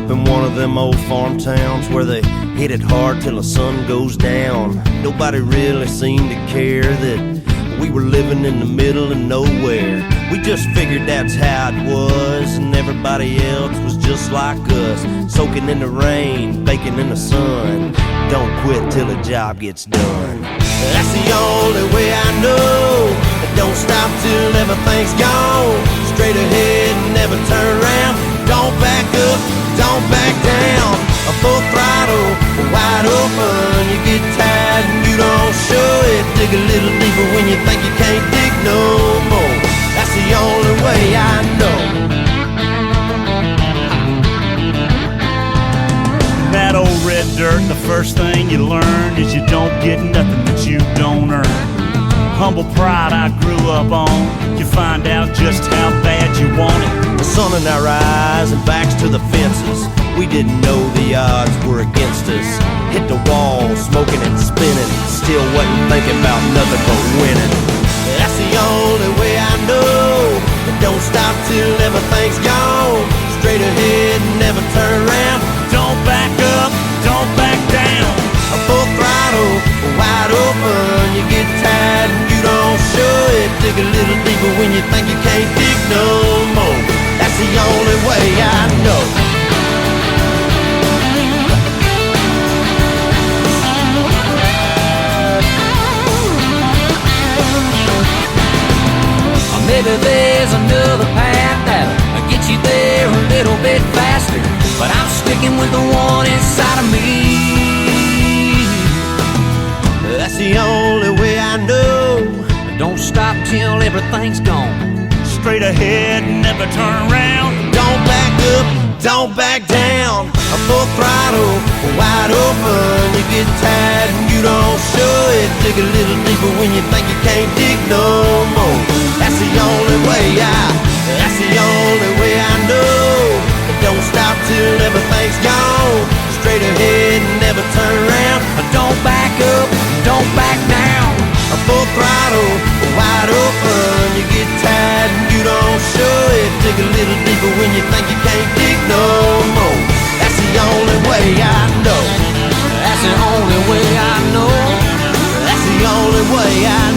up in one of them old farm towns where they hit it hard till the sun goes down. Nobody really seemed to care that we were living in the middle of nowhere. We just figured that's how it was, and everybody else was just like us, soaking in the rain, baking in the sun. Don't quit till the job gets done. That's the only way I know. Don't stop till everything's gone. Straight ahead and never turn around. Don't back up, don't back down. A full throttle, wide open. You get tired and you don't show it. Dig a little deeper when you think you can't dig no more. That's the only way I know. That old red dirt, the first thing you learn is you don't get nothing that you don't earn. Humble pride I grew up on. You find out just how bad you want it. The sun in our eyes and backs to the fences. We didn't know the odds were against us. Hit the wall, smoking and spinning. Still wasn't thinking about nothing but winning. That's the only way I know. Don't stop till everything's gone. Straight ahead and never turn around. Don't back up, don't back down. A full throttle, wide open. You get tired and you don't show it. Dig a little deeper when you think you can't dig no more. That's the only way I know. Maybe there's another path that'll get you there a little bit faster, but I'm sticking with the one inside of me. That's the only way I know. Don't stop till everything's gone. Straight ahead, never turn around. Don't back up, don't back down. A full throttle, wide open. You get tired and you don't show it. Dig a little deeper when you think you can't dig no more. That's the only way I know. Don't stop till everything's gone. Straight ahead and never turn around. Don't back up, don't back down. A full throttle, wide open. You get tired and you don't show it. Dig a little deeper when you think you can't dig no more. That's the only way I know. That's the only way I know. That's the only way I know.